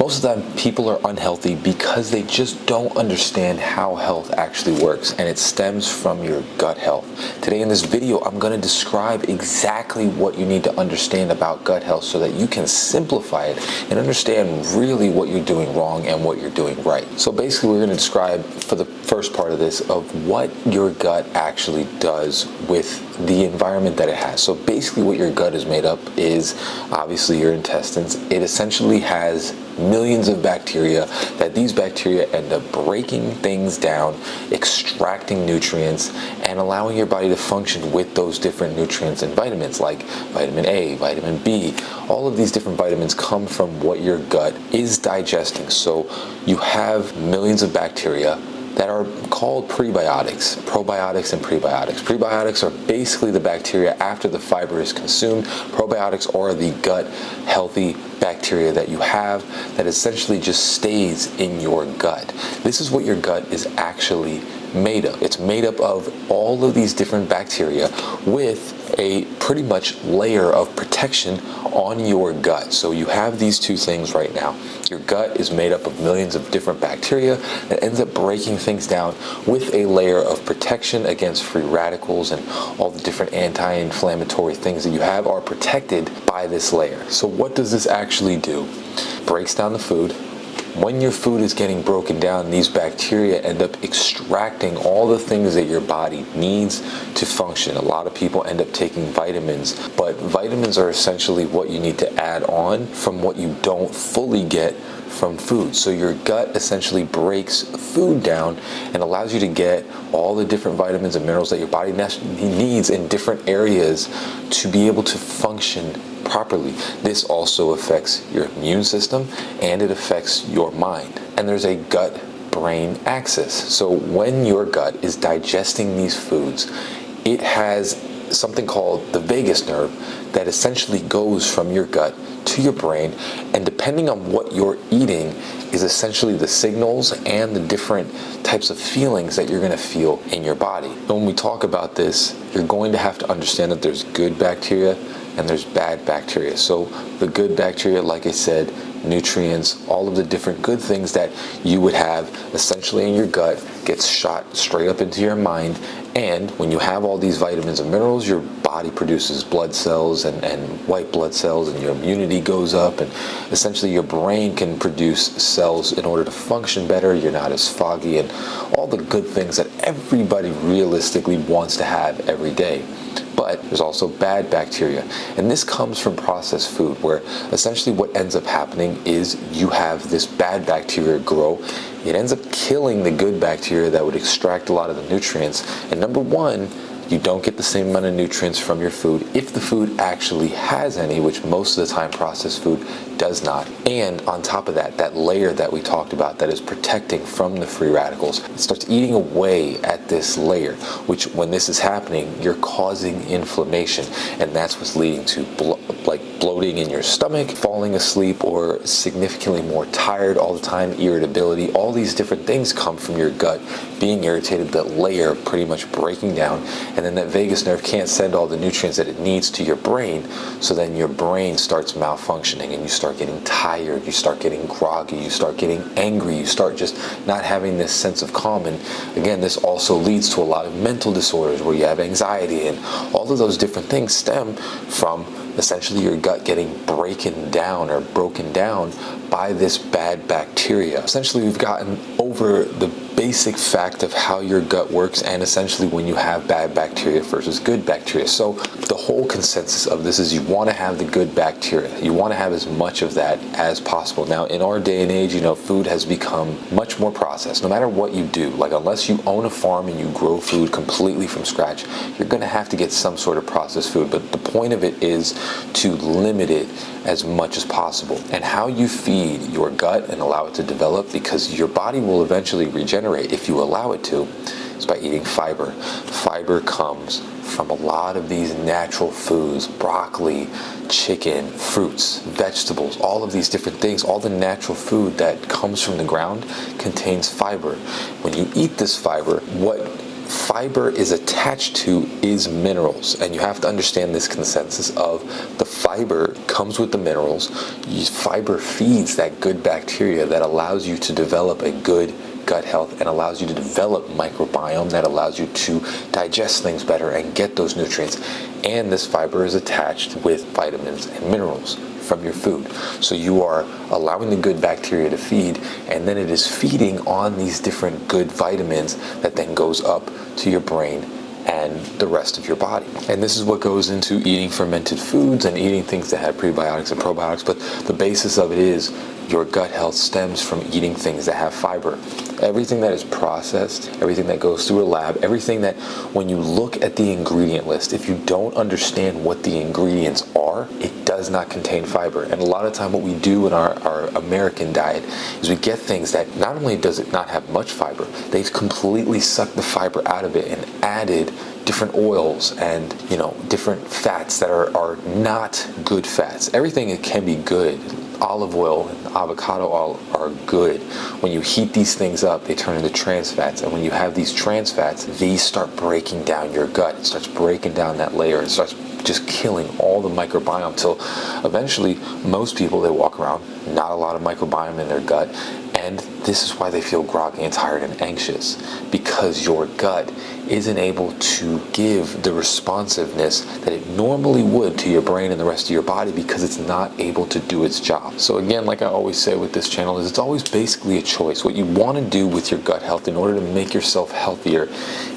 Most of the time, people are unhealthy because they just don't understand how health actually works, and it stems from your gut health. Today in this video, I'm going to describe exactly what you need to understand about gut health so that you can simplify it and understand really what you're doing wrong and what you're doing right. So basically, we're going to describe for the first part of this of what your gut actually does with the environment that it has. So basically what your gut is made up is obviously your intestines. It essentially has millions of bacteria that these bacteria end up breaking things down, extracting nutrients, and allowing your body to function with those different nutrients and vitamins like vitamin A, vitamin B. All of these different vitamins come from what your gut is digesting. So you have millions of bacteria that are called prebiotics, probiotics and prebiotics. Prebiotics are basically the bacteria after the fiber is consumed. Probiotics are the gut healthy bacteria that you have that essentially just stays in your gut. This is what your gut is actually made of. It's made up of all of these different bacteria with a pretty much layer of protection on your gut. So you have these two things right now. Your gut is made up of millions of different bacteria that ends up breaking things down with a layer of protection against free radicals, and all the different anti-inflammatory things that you have are protected by this layer. So what does this actually do? Breaks down the food. When your food is getting broken down, these bacteria end up extracting all the things that your body needs to function. A lot of people end up taking vitamins, but vitamins are essentially what you need to add on from what you don't fully get from food. So your gut essentially breaks food down and allows you to get all the different vitamins and minerals that your body needs in different areas to be able to function properly. This also affects your immune system and it affects your mind. And there's a gut-brain axis. So when your gut is digesting these foods, it has something called the vagus nerve that essentially goes from your gut to your brain, and depending on what you're eating is essentially the signals and the different types of feelings that you're going to feel in your body. And when we talk about this, you're going to have to understand that there's good bacteria and there's bad bacteria. So the good bacteria, like I said, nutrients, all of the different good things that you would have essentially in your gut gets shot straight up into your mind. And when you have all these vitamins and minerals, your body produces blood cells and white blood cells, and your immunity goes up, and essentially your brain can produce cells in order to function better. You're not as foggy, and all the good things that everybody realistically wants to have every day. But there's also bad bacteria, and this comes from processed food, where essentially what ends up happening is you have this bad bacteria grow. It ends up killing the good bacteria that would extract a lot of the nutrients. And number one, you don't get the same amount of nutrients from your food if the food actually has any, which most of the time processed food does not. And on top of that, that layer that we talked about that is protecting from the free radicals, it starts eating away at this layer, which when this is happening, you're causing inflammation. And that's what's leading to bloating in your stomach, falling asleep, or significantly more tired all the time, irritability. All these different things come from your gut being irritated, that layer pretty much breaking down, and then that vagus nerve can't send all the nutrients that it needs to your brain, so then your brain starts malfunctioning and you start getting tired, you start getting groggy, you start getting angry, you start just not having this sense of calm. And again, this also leads to a lot of mental disorders where you have anxiety, and all of those different things stem from essentially your gut getting broken down by this bad bacteria. Essentially, we've gotten over the basic fact of how your gut works, and essentially when you have bad bacteria versus good bacteria. So the whole consensus of this is you want to have the good bacteria. You want to have as much of that as possible. Now, in our day and age, food has become much more processed. No matter what you do, like unless you own a farm and you grow food completely from scratch, you're going to have to get some sort of processed food. But the point of it is to limit it as much as possible. And how you feed your gut and allow it to develop, because your body will eventually regenerate if you allow it to, is by eating fiber. Fiber comes from a lot of these natural foods: broccoli, chicken, fruits, vegetables, all of these different things. All the natural food that comes from the ground contains fiber. When you eat this fiber, what fiber is attached to is minerals, and you have to understand this consensus of the Fiber comes with the minerals. Fiber feeds that good bacteria that allows you to develop a good gut health and allows you to develop microbiome that allows you to digest things better and get those nutrients. And this fiber is attached with vitamins and minerals from your food. So you are allowing the good bacteria to feed, and then it is feeding on these different good vitamins that then goes up to your brain and the rest of your body. And this is what goes into eating fermented foods and eating things that have prebiotics and probiotics, but the basis of it is your gut health stems from eating things that have fiber. Everything that is processed, everything that goes through a lab, everything that when you look at the ingredient list, if you don't understand what the ingredients are, it does not contain fiber. And a lot of time what we do in our American diet is we get things that not only does it not have much fiber, they've completely sucked the fiber out of it and added different oils and different fats that are not good fats. Everything it can be good. Olive oil and avocado oil are good. When you heat these things up, they turn into trans fats. And when you have these trans fats, these start breaking down your gut. It starts breaking down that layer. It starts just killing all the microbiome till eventually most people, they walk around, not a lot of microbiome in their gut. And this is why they feel groggy and tired and anxious, because your gut isn't able to give the responsiveness that it normally would to your brain and the rest of your body because it's not able to do its job. So again, like I always say with this channel, is it's always basically a choice. What you want to do with your gut health in order to make yourself healthier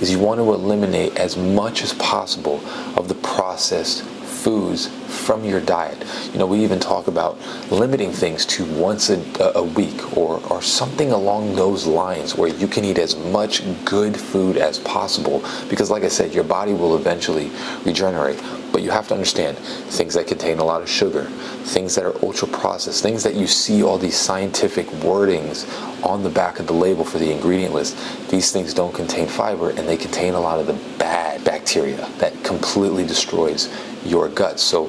is you want to eliminate as much as possible of the processed foods from your diet. We even talk about limiting things to once a week or something along those lines where you can eat as much good food as possible, because like I said, your body will eventually regenerate. But you have to understand things that contain a lot of sugar, things that are ultra processed, things that you see all these scientific wordings on the back of the label for the ingredient list. These things don't contain fiber, and they contain a lot of the bad bacteria that completely destroys your gut. So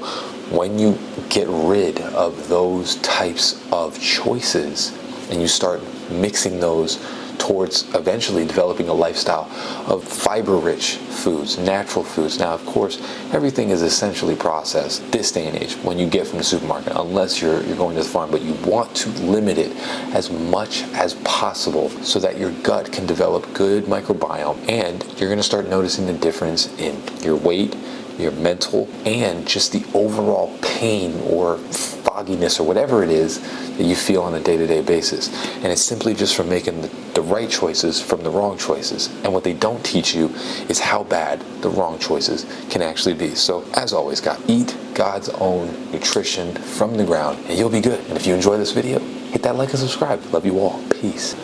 when you get rid of those types of choices and you start mixing those towards eventually developing a lifestyle of fiber-rich foods, natural foods. Now, of course, everything is essentially processed this day and age when you get from the supermarket, unless you're going to the farm, but you want to limit it as much as possible so that your gut can develop good microbiome, and you're going to start noticing the difference in your weight, your mental, and just the overall pain or fogginess or whatever it is that you feel on a day-to-day basis. And it's simply just from making the right choices from the wrong choices. And what they don't teach you is how bad the wrong choices can actually be. So as always, guys, eat God's own nutrition from the ground and you'll be good. And if you enjoy this video, hit that like and subscribe. Love you all. Peace.